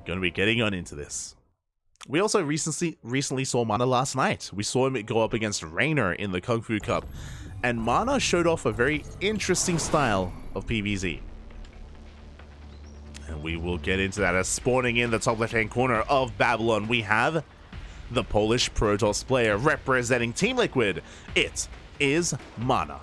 going to be getting on into this. We also recently saw MaNa last night. We saw him go up against Rainer in the Kung Fu Cup, and MaNa showed off a very interesting style of PvZ. And we will get into that. As spawning in the top left-hand corner of Babylon, we have the Polish Protoss player representing Team Liquid. It is MaNa.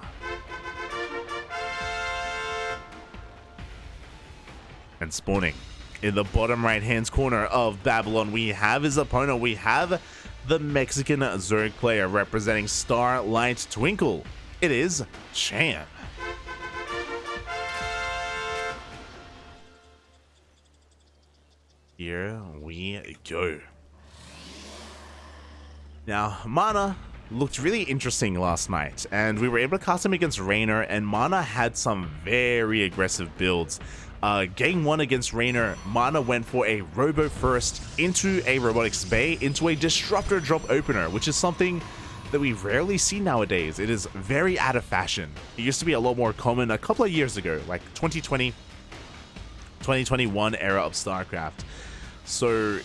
And spawning in the bottom right-hand corner of Babylon, we have his opponent. We have the Mexican Zerg player representing Starlight Twinkle. It is Cham. Here we go. Now, MaNa looked really interesting last night, and we were able to cast him against Rainer, and MaNa had some very aggressive builds. Game 1 against Rainer, MaNa went for a Robo first into a Robotics Bay into a Disruptor drop opener, which is something that we rarely see nowadays. It is very out of fashion. It used to be a lot more common a couple of years ago, like 2020, 2021 era of StarCraft. So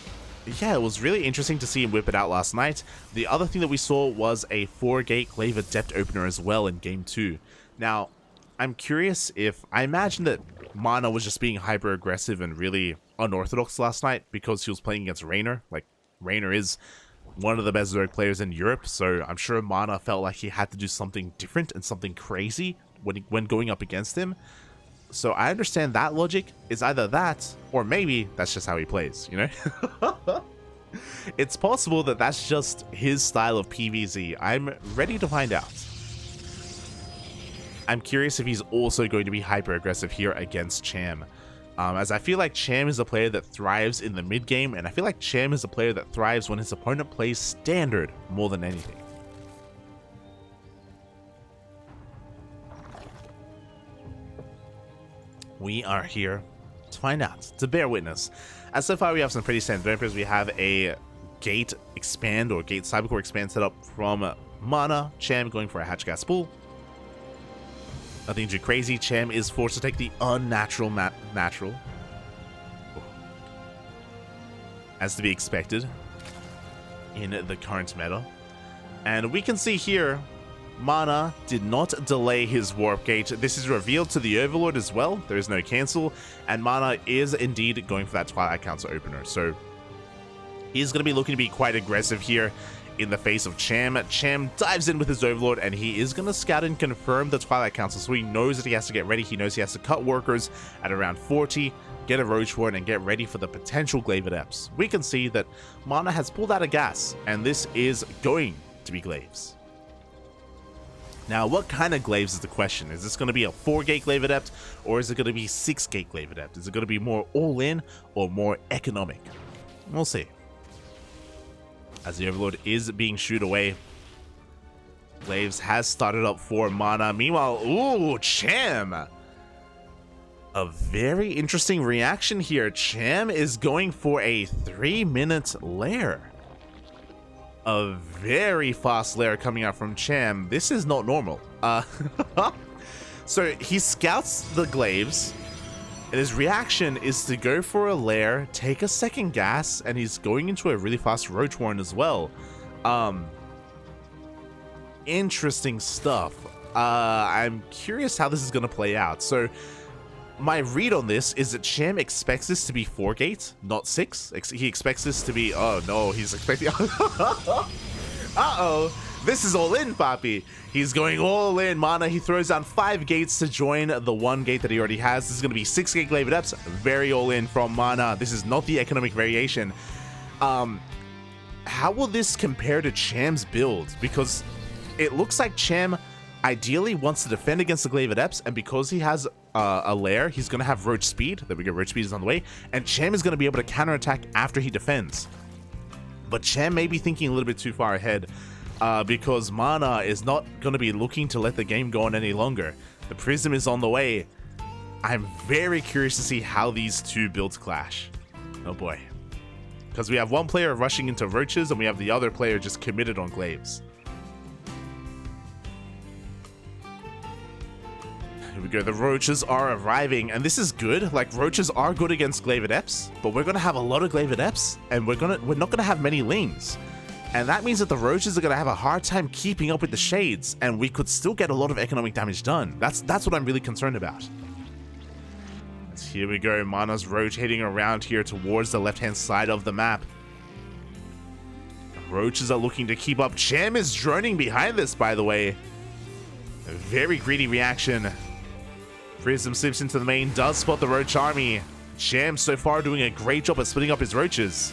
yeah, it was really interesting to see him whip it out last night. The other thing that we saw was a 4-gate Glaive Adept opener as well in Game 2. Now, I'm curious if, I imagine that MaNa was just being hyper aggressive and really unorthodox last night because he was playing against Rainer. Like, Rainer is one of the best Zerg players in Europe, so I'm sure MaNa felt like he had to do something different and something crazy when going up against him. So I understand that logic is either that, or maybe that's just how he plays, you know? It's possible that that's just his style of PvZ. I'm ready to find out. I'm curious if he's also going to be hyper aggressive here against Cham. As I feel like Cham is a player that thrives in the mid game, and I feel like Cham is a player that thrives when his opponent plays standard more than anything. We are here to find out, to bear witness. As so far we have some pretty standard openers. We have a gate expand or gate cybercore expand set up from MaNa. Cham going for a hatch gas spool. Nothing too crazy. Cham is forced to take the unnatural natural. As to be expected in the current meta. And we can see here, MaNa did not delay his warp gate. This is revealed to the Overlord as well. There is no cancel, and MaNa is indeed going for that Twilight Council opener. So he's going to be looking to be quite aggressive here in the face of Cham. Cham dives in with his Overlord, and he is going to scout and confirm the Twilight Council. So he knows that he has to get ready. He knows he has to cut workers at around 40, get a Roach Warren, and get ready for the potential Glaive Adepts. We can see that MaNa has pulled out a gas, and this is going to be Glaives. Now, what kind of Glaives is the question? Is this going to be a 4-gate Glaive Adept, or is it going to be 6-gate Glaive Adept? Is it going to be more all-in or more economic? We'll see. As the Overlord is being shooed away, Glaives has started up for MaNa. Meanwhile, ooh, Cham! A very interesting reaction here. Cham is going for a 3-minute lair. A very fast lair coming out from Cham. This is not normal. So he scouts the Glaives, and his reaction is to go for a lair, take a second gas, and he's going into a really fast Roach Warren as well. Interesting stuff. I'm curious how this is going to play out. So my read on this is that Cham expects this to be 4-gate, not 6. He expects this to be, oh no, he's expecting, uh-oh, this is all in, Papi. He's going all in. MaNa, he throws down 5 gates to join the 1 gate that he already has. This is going to be 6-gate Glaive Adepts, very all in from MaNa. This is not the economic variation. How will this compare to Cham's build? Because it looks like Cham ideally wants to defend against the Glaive Adepts, and because he has a lair, he's going to have Roach Speed. There we go, Roach Speed is on the way, and Cham is going to be able to counterattack after he defends. But Cham may be thinking a little bit too far ahead, because MaNa is not going to be looking to let the game go on any longer. The Prism is on the way. I'm very curious to see how these two builds clash. Oh boy. Because we have one player rushing into Roaches, and we have the other player just committed on Glaives. we go. The roaches are arriving, and this is good. Like, roaches are good against glaive adepts, but we're gonna have a lot of glaive adepts, and we're not gonna have many lings. And that means that the roaches are gonna have a hard time keeping up with the shades, and we could still get a lot of economic damage done. That's what I'm really concerned about. Here we go. MaNa's rotating around here towards the left-hand side of the map. The roaches are looking to keep up. Cham is droning behind this, by the way. A very greedy reaction. Prism slips into the main, does spot the roach army. Cham so far doing a great job at splitting up his roaches.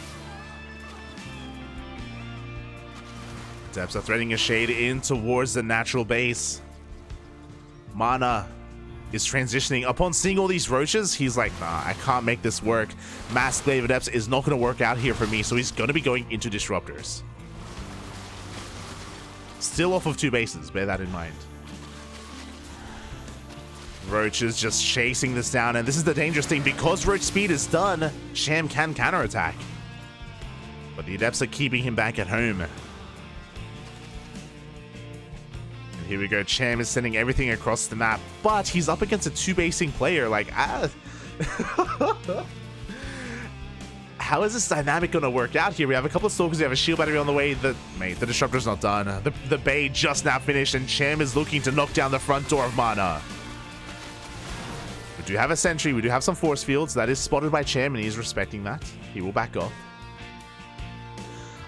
Adepts are threading a shade in towards the natural base. MaNa is transitioning. Upon seeing all these roaches, he's like, nah, I can't make this work. Mass Glaive Adepts is not going to work out here for me, so he's going to be going into Disruptors. Still off of 2 bases, bear that in mind. Roach is just chasing this down, and this is the dangerous thing. Because Roach speed is done, Cham can counterattack. But the Adepts are keeping him back at home. Here we go. Cham is sending everything across the map, but he's up against a 2-basing player. Like, how is this dynamic going to work out here? We have a couple of Stalkers, we have a shield battery on the way. The Disruptor's not done. The Bay just now finished, and Cham is looking to knock down the front door of MaNa. We do have a sentry. We do have some force fields. That is spotted by Cham, and he's respecting that. He will back off.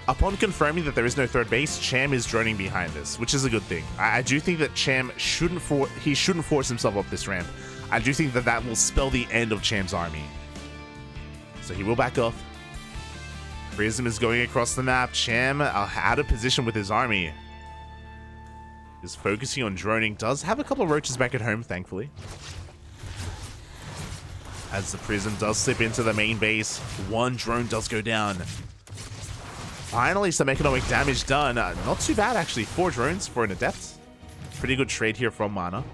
Upon confirming that there is no third base, Cham is droning behind this, which is a good thing. I do think that Cham shouldn't force himself up this ramp. I do think that that will spell the end of Cham's army. So he will back off. Prism is going across the map. Cham out of position with his army. Is focusing on droning. Does have a couple of roaches back at home, thankfully. As the Prism does slip into the main base, 1 drone does go down. Finally, some economic damage done. Not too bad, actually. 4 drones for an Adept. Pretty good trade here from MaNa.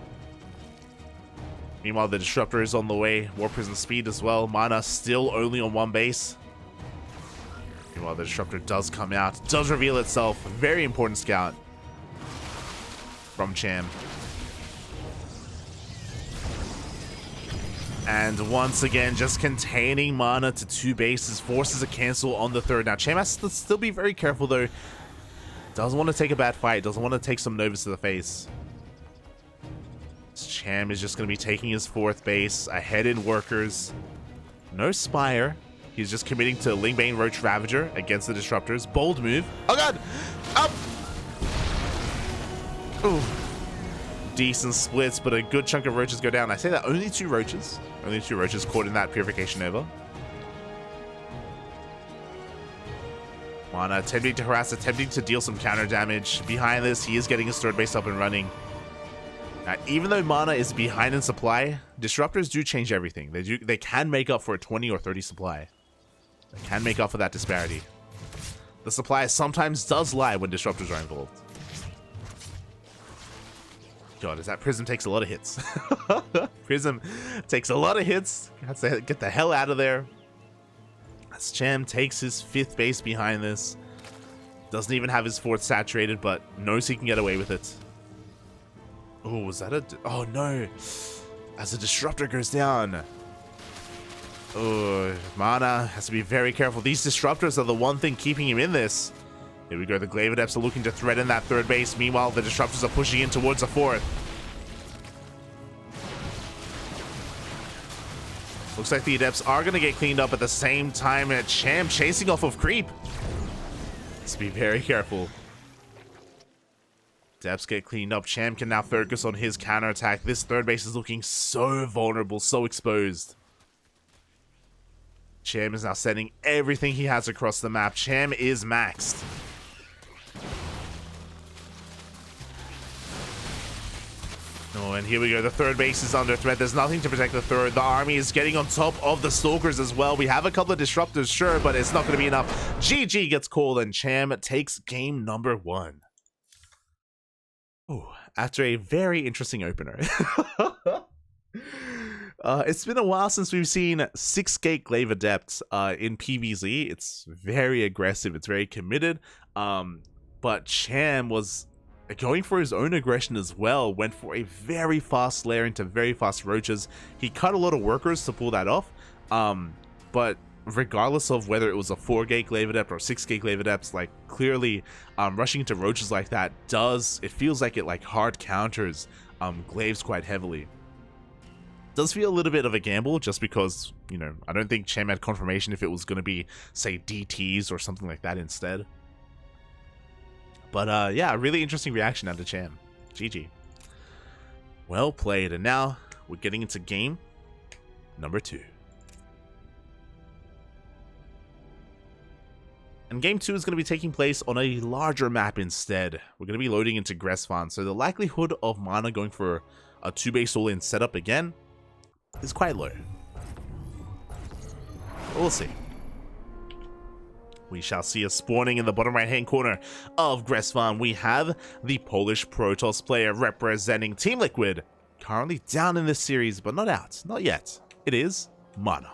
Meanwhile, the Disruptor is on the way. War Prism speed as well. MaNa still only on 1 base. Meanwhile, the Disruptor does come out. Does reveal itself. Very important scout from Cham. And once again, just containing MaNa to 2 bases, forces a cancel on the 3rd. Now, Cham has to still be very careful, though. Doesn't want to take a bad fight. Doesn't want to take some Novas to the face. Cham is just going to be taking his 4th base. Ahead in Workers. No Spire. He's just committing to Lingbane Roach Ravager against the Disruptors. Bold move. Oh, God! Up! Ooh. Decent splits, but a good chunk of roaches go down. I say that only 2 roaches. Only 2 roaches caught in that Purification Nova. MaNa attempting to harass, attempting to deal some counter damage. Behind this, he is getting his 3rd base up and running. Now, even though MaNa is behind in supply, Disruptors do change everything. They can make up for a 20 or 30 supply. They can make up for that disparity. The supply sometimes does lie when Disruptors are involved. God, that Prism takes a lot of hits. Prism takes a lot of hits. Has to get the hell out of there. As Cham takes his 5th base behind this. Doesn't even have his 4th saturated, but knows he can get away with it. Oh, was that a... Oh, no. As the Disruptor goes down. Oh, MaNa has to be very careful. These Disruptors are the one thing keeping him in this. Here we go. The Glaive Adepts are looking to threaten that 3rd base. Meanwhile, the Disruptors are pushing in towards the 4th. Looks like the Adepts are going to get cleaned up at the same time. Cham chasing off of creep. Let's be very careful. Adepts get cleaned up. Cham can now focus on his counterattack. This 3rd base is looking so vulnerable, so exposed. Cham is now sending everything he has across the map. Cham is maxed. Oh, and here we go. The 3rd base is under threat. There's nothing to protect the 3rd. The army is getting on top of the Stalkers as well. We have a couple of Disruptors, sure, but it's not going to be enough. GG gets called, and Cham takes game number 1. Oh, after a very interesting opener. It's been a while since we've seen 6 Gate Glaive Adepts in PvZ. It's very aggressive. It's very committed. But Cham was going for his own aggression as well. Went for a very fast lair into very fast roaches. He cut a lot of workers to pull that off. But regardless of whether it was a 4-gate glaive adept or 6-gate glaive adept, like clearly rushing into roaches like that it feels like it like hard counters glaives quite heavily. Does feel a little bit of a gamble just because, you know, I don't think Cham had confirmation if it was going to be, say, DTs or something like that instead. But yeah, really interesting reaction out of Cham. GG. Well played. And now we're getting into game number 2. And game 2 is going to be taking place on a larger map instead. We're going to be loading into Gresvan, so the likelihood of MaNa going for a 2-base all-in setup again is quite low. We'll see. We shall see us spawning in the bottom right-hand corner of Gresvan. We have the Polish Protoss player representing Team Liquid, currently down in this series, but not out. Not yet. It is MaNa.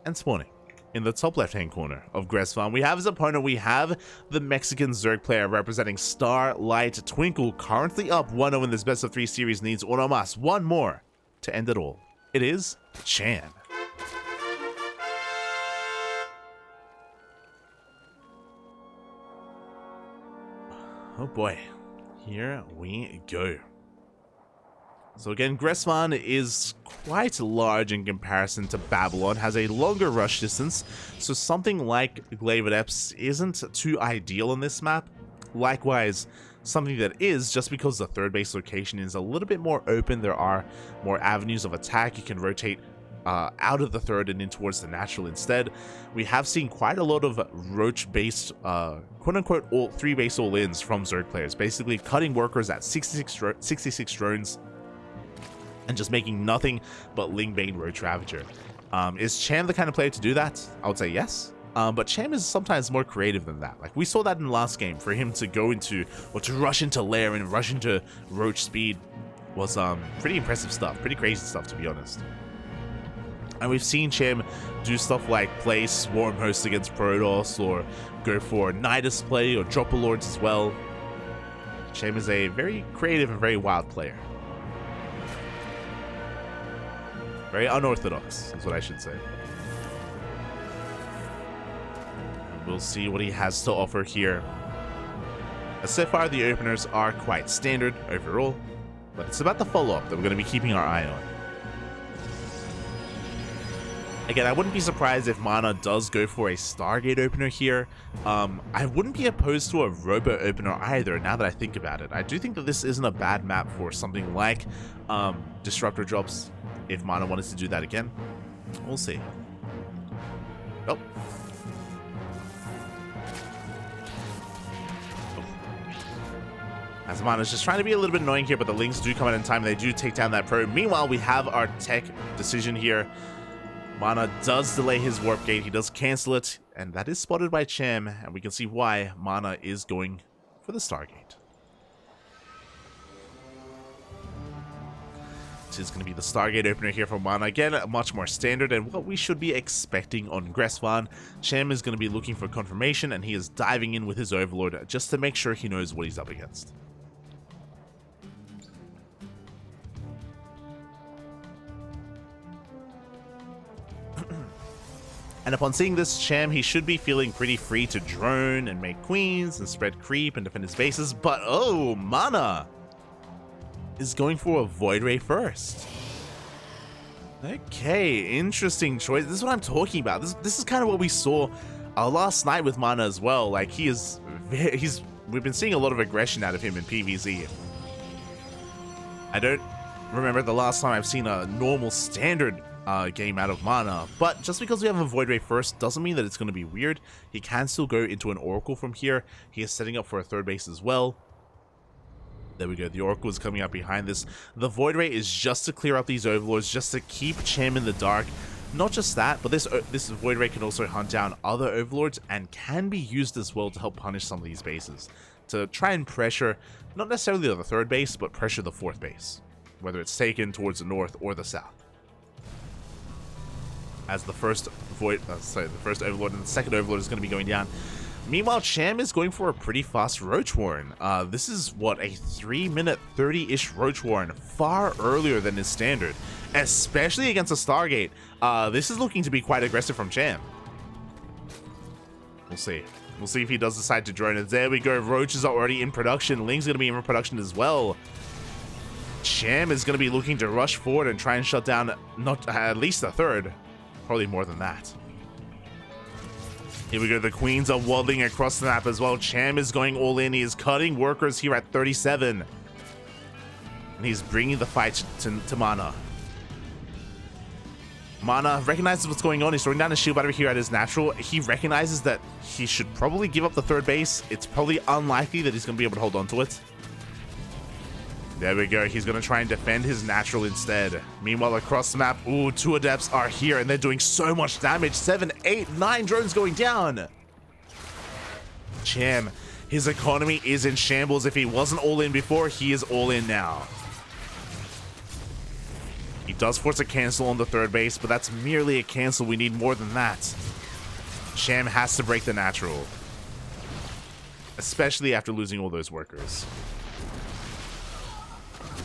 And spawning in the top left-hand corner of Gresvan, we have his opponent. We have the Mexican Zerg player representing Starlight Twinkle, currently up 1-0 in this best of 3 series, needs uno mas, one more to end it all. It is Cham. Oh boy, here we go. So again, Gresvan is quite large in comparison to Babylon, has a longer rush distance, so something like Glaive Adepts isn't too ideal on this map. Likewise, something that is, just because the third base location is a little bit more open, there are more avenues of attack. You can rotate out of the third and in towards the natural instead. We have seen quite a lot of roach-based, quote-unquote, 3-base all-ins from Zerg players, basically cutting workers at 66 drones, and just making nothing but Lingbane Roach Ravager. Is Cham the kind of player to do that? I would say yes. But Cham is sometimes more creative than that. Like we saw that in the last game. For him to go into, or to rush into Lair and rush into Roach speed was pretty impressive stuff. Pretty crazy stuff, to be honest. And we've seen Cham do stuff like play Swarm Host against Protoss, or go for Nidus play, or Dropper Lords as well. Cham is a very creative and very wild player. Very unorthodox, is what I should say. We'll see what he has to offer here. As so far, the openers are quite standard overall, but it's about the follow-up that we're going to be keeping our eye on. Again, I wouldn't be surprised if MaNa does go for a Stargate opener here. I wouldn't be opposed to a Robo opener either, now that I think about it. I do think that this isn't a bad map for something like Disruptor drops, if MaNa wanted to do that again. We'll see. Oh. As MaNa's just trying to be a little bit annoying here, but the Lings do come out in time. They do take down that probe. Meanwhile, we have our tech decision here. MaNa does delay his warp gate. He does cancel it, and that is spotted by Cham, and we can see why MaNa is going for the Stargate. This is going to be the Stargate opener here for MaNa. Again, much more standard and what we should be expecting on Gresvan. Cham is going to be looking for confirmation, and he is diving in with his Overlord just to make sure he knows what he's up against. And upon seeing this Cham, he should be feeling pretty free to drone and make queens and spread creep and defend his bases, but oh, MaNa is going for a Void Ray first. Okay, interesting choice. This is what I'm talking about. This is kind of what we saw last night with MaNa as well. Like we've been seeing a lot of aggression out of him in PvZ. I don't remember the last time I've seen a normal standard game out of MaNa, but just because we have a Void Ray first doesn't mean that it's going to be weird. He can still go into an Oracle from here. He is setting up for a third base as well. There we go, the Oracle is coming up behind this. The Void Ray is just to clear up these Overlords, just to keep Cham in the dark. Not just that, but this Void Ray can also hunt down other Overlords and can be used as well to help punish some of these bases. To try and pressure, not necessarily the third base, but pressure the fourth base. Whether it's taken towards the north or the south. As the first Overlord and the second Overlord is going to be going down. Meanwhile, Cham is going for a pretty fast Roach Warren. This is, what, a 3-minute 30-ish Roach Warren, far earlier than his standard, especially against a Stargate. This is looking to be quite aggressive from Cham. We'll see. We'll see if he does decide to drone it. There we go. Roaches are already in production. Ling's going to be in production as well. Cham is going to be looking to rush forward and try and shut down at least a third. Probably more than that. Here we go. The Queens are waddling across the map as well. Cham is going all in. He is cutting workers here at 37. And he's bringing the fight to MaNa. MaNa recognizes what's going on. He's throwing down a shield battery here at his natural. He recognizes that he should probably give up the third base. It's probably unlikely that he's going to be able to hold on to it. There we go. He's going to try and defend his natural instead. Meanwhile, across the map, ooh, 2 adepts are here and they're doing so much damage. 7, 8, 9 drones going down. Cham, his economy is in shambles. If he wasn't all in before, he is all in now. He does force a cancel on the third base, but that's merely a cancel. We need more than that. Cham has to break the natural, especially after losing all those workers.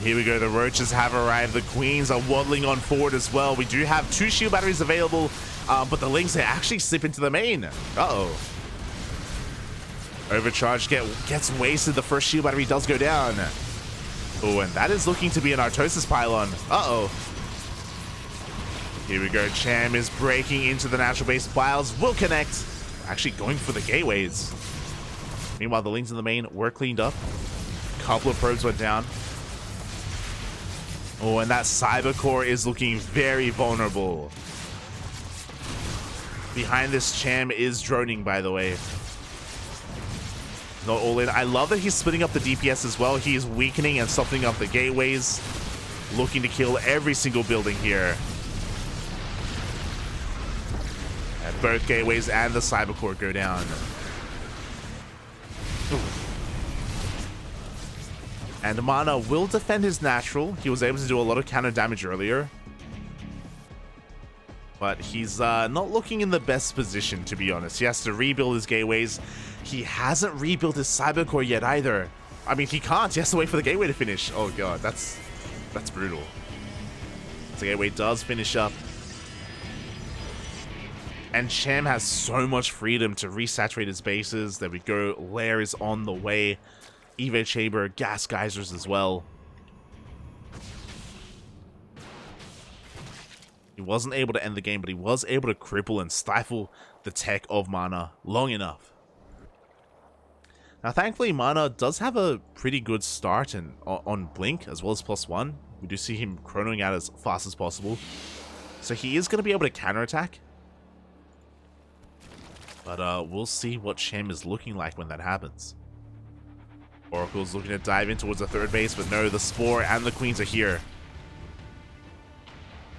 Here we go. The Roaches have arrived. The Queens are waddling on forward as well. We do have 2 shield batteries available, but the Lings, they actually slip into the main. Uh-oh. Overcharge gets wasted. The first shield battery does go down. Oh, and that is looking to be an Artosis pylon. Uh-oh. Here we go. Cham is breaking into the natural base. Biles will connect. Actually going for the gateways. Meanwhile, the Lings in the main were cleaned up. A couple of probes went down. Oh, and that Cyber Core is looking very vulnerable. Behind this, Cham is droning, by the way. Not all in. I love that he's splitting up the DPS as well. He is weakening and softening up the gateways. Looking to kill every single building here. And both gateways and the Cyber Core go down. Ooh. And MaNa will defend his natural. He was able to do a lot of counter damage earlier. But he's not looking in the best position, to be honest. He has to rebuild his gateways. He hasn't rebuilt his Cyber Core yet either. I mean, he can't. He has to wait for the gateway to finish. Oh god, that's brutal. The gateway does finish up. And Cham has so much freedom to resaturate his bases. There we go. Lair is on the way. Evo Chamber, gas geysers as well. He wasn't able to end the game, but he was able to cripple and stifle the tech of MaNa long enough. Now, thankfully, MaNa does have a pretty good start on Blink, as well as +1. We do see him chronoing out as fast as possible. So he is going to be able to counterattack. But we'll see what Cham is looking like when that happens. Oracle's looking to dive in towards the third base, but no, the Spore and the Queens are here.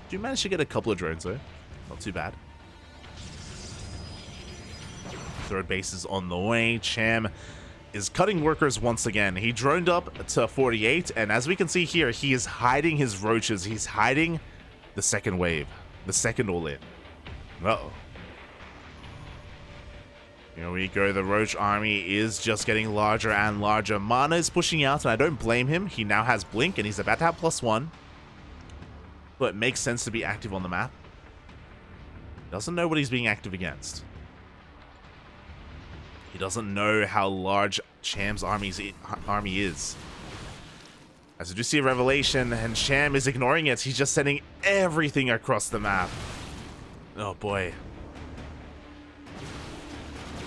Do manage to get a couple of drones though. Not too bad. Third base is on the way. Cham is cutting workers once again. He droned up to 48, and as we can see here, he is hiding his roaches. He's hiding the second wave. The second all-in. Uh-oh. Here we go. The Roach army is just getting larger and larger. MaNa is pushing out, and I don't blame him. He now has Blink, and he's about to have +1. But it makes sense to be active on the map. Doesn't know what he's being active against. He doesn't know how large Cham's army is. As we do see a revelation, and Cham is ignoring it. He's just sending everything across the map. Oh boy.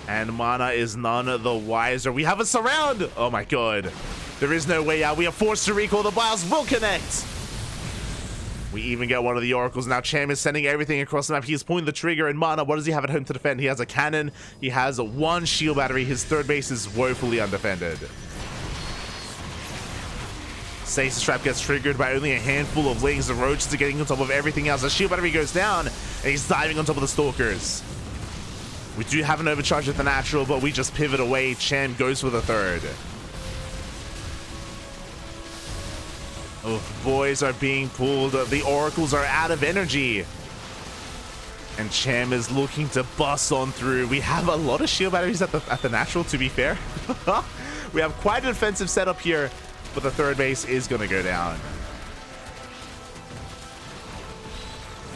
And MaNa is none the wiser. We have a surround! Oh my god. There is no way out. We are forced to recall. The Biles will connect. We even get one of the oracles. Now Cham is sending everything across the map. He is pulling the trigger, and MaNa, what does he have at home to defend? He has a cannon. He has 1 shield battery. His third base is woefully undefended. Stasis Trap gets triggered by only a handful of Lings. The Roaches are getting on top of everything else. The shield battery goes down, and he's diving on top of the Stalkers. We do have an overcharge at the natural, but we just pivot away. Cham goes for the third. Oh, boys are being pulled. The oracles are out of energy. And Cham is looking to bust on through. We have a lot of shield batteries at the natural, to be fair. We have quite an offensive setup here, but the third base is going to go down.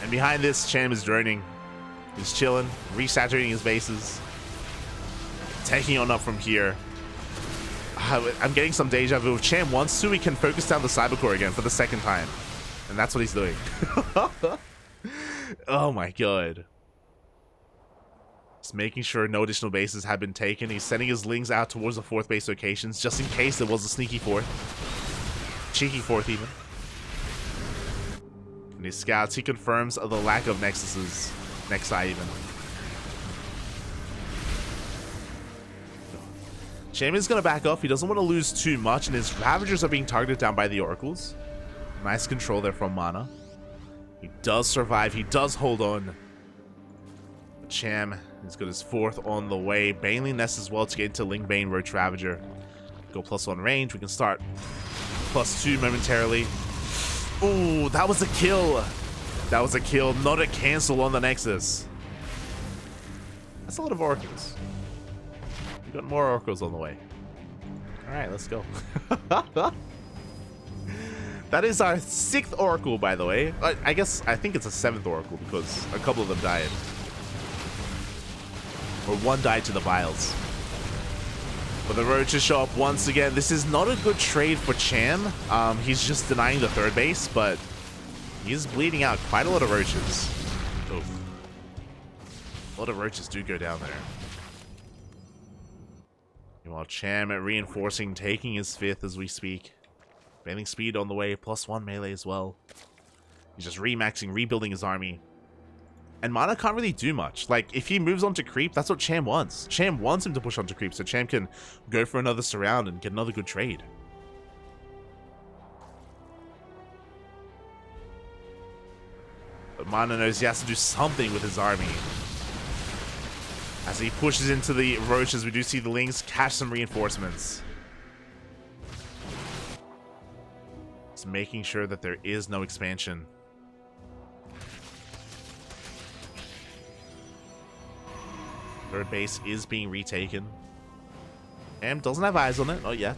And behind this, Cham is droning. He's chilling, resaturating his bases, taking on up from here. I'm getting some deja vu. If Cham wants to, he can focus down the Cybercore again for the second time. And that's what he's doing. Oh my god. Just making sure no additional bases have been taken. He's sending his Lings out towards the fourth base locations, just in case there was a sneaky fourth. Cheeky fourth, even. And his scouts, he confirms the lack of Nexuses. Nexi, even. Cham is going to back off. He doesn't want to lose too much, and his Ravagers are being targeted down by the Oracles. Nice control there from MaNa. He does survive. He does hold on. But Cham has got his fourth on the way. Baneling Nest as well to get into Ling Bane Roach Ravager. Go +1 range. We can start +2 momentarily. Ooh, that was a kill. That was a kill, not a cancel on the Nexus. That's a lot of Oracles. We got more Oracles on the way. Alright, let's go. That is our 6th Oracle, by the way. I think it's a 7th Oracle because a couple of them died. Or one died to the Vials. But the Roaches show up once again. This is not a good trade for Cham. He's just denying the third base, but he's bleeding out quite a lot of Roaches. Oof. A lot of Roaches do go down there. Meanwhile, Cham reinforcing, taking his 5th as we speak. Bailing speed on the way, +1 melee as well. He's just remaxing, rebuilding his army. And MaNa can't really do much. Like, if he moves on to creep, that's what Cham wants. Cham wants him to push on to creep, so Cham can go for another surround and get another good trade. But MaNa knows he has to do something with his army. As he pushes into the Roaches, we do see the Lings catch some reinforcements. Just making sure that there is no expansion. Third base is being retaken. Cham doesn't have eyes on it, not yet.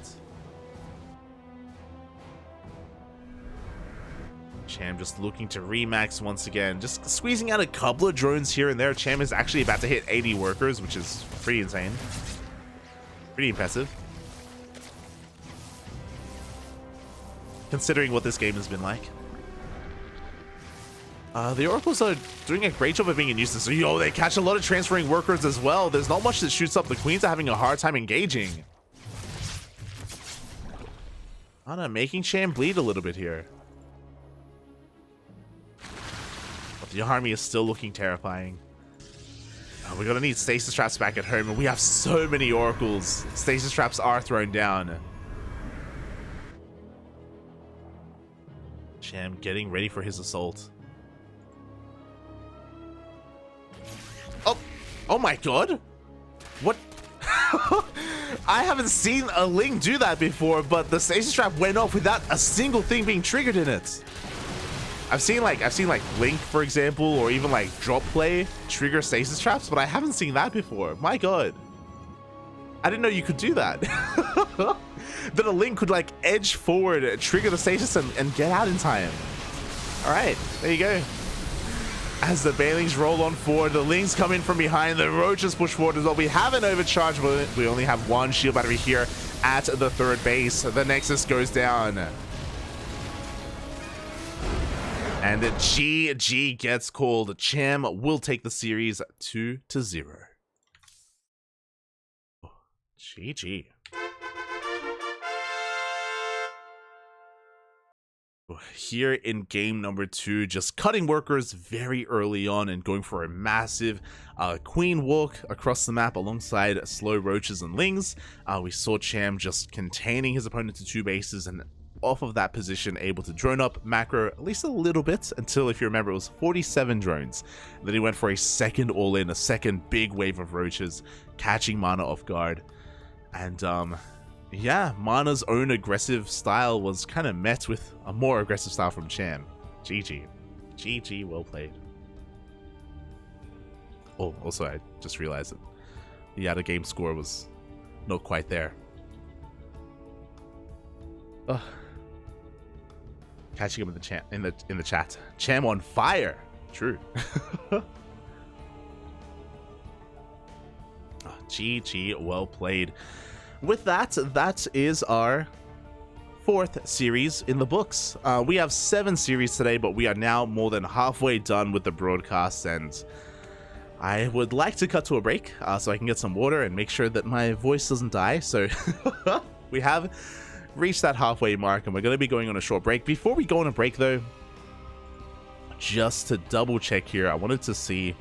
Cham just looking to remax once again. Just squeezing out a couple of drones here and there. Cham is actually about to hit 80 workers, which is pretty insane. Pretty impressive. Considering what this game has been like. The Oracles are doing a great job of being a nuisance. So, yo, they catch a lot of transferring workers as well. There's not much that shoots up. The Queens are having a hard time engaging. MaNa making Cham bleed a little bit here. But the army is still looking terrifying. We're gonna need stasis traps back at home, and we have so many Oracles. Stasis traps are thrown down. Cham getting ready for his assault. Oh my god! What? I haven't seen a Ling do that before, but the stasis trap went off without a single thing being triggered in it. I've seen like Link, for example, or even like drop play trigger stasis traps, but I haven't seen that before. My god. I didn't know you could do that. That a Link could like edge forward, trigger the stasis and get out in time. Alright, there you go. As the Banelings roll on forward, the Lings come in from behind, the Roaches push forward as well. We have an overcharge, but we only have one shield battery here at the third base. The Nexus goes down. And GG gets called. Cham will take the series 2-0. GG. Here in game number 2, just cutting workers very early on and going for a massive queen walk across the map alongside slow Roaches and Lings. We saw Cham just containing his opponent to 2 bases and off of that position able to drone up macro at least a little bit until, if you remember, it was 47 drones. And then he went for a second all-in, a second big wave of Roaches, catching MaNa off guard. And yeah, MaNa's own aggressive style was kind of met with a more aggressive style from Cham. GG. GG, well played. Oh, also, I just realized that the out of game score was not quite there. Ugh. Catching him in the chat. Cham on fire. True. Oh, GG, well played. With that, that is our 4th series in the books. We have 7 series today, but we are now more than halfway done with the broadcast, and I would like to cut to a break so I can get some water and make sure that my voice doesn't die. So we have reached that halfway mark, and we're going to be going on a short break. Before we go on a break, though, just to double check here, I wanted to see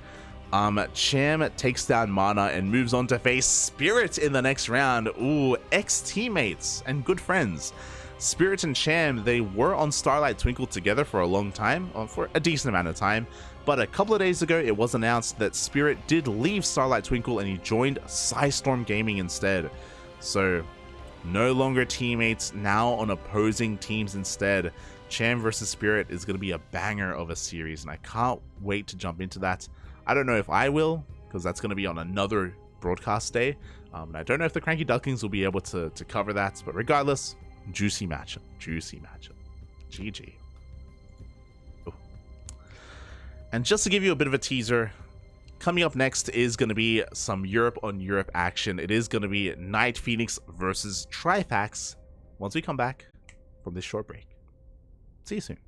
Cham takes down MaNa and moves on to face Spirit in the next round. Ooh, ex-teammates and good friends. Spirit and Cham, they were on Starlight Twinkle together for a long time, for a decent amount of time, but a couple of days ago it was announced that Spirit did leave Starlight Twinkle and he joined Psystorm Gaming instead. So no longer teammates, now on opposing teams instead. Cham versus Spirit is going to be a banger of a series, and I can't wait to jump into that. I don't know if I will, because that's going to be on another broadcast day. And I don't know if the CranKy Ducklings will be able to cover that, but regardless, juicy matchup. Juicy matchup. GG. Ooh. And just to give you a bit of a teaser, coming up next is going to be some Europe on Europe action. It is going to be Night Phoenix versus Trifax once we come back from this short break. See you soon.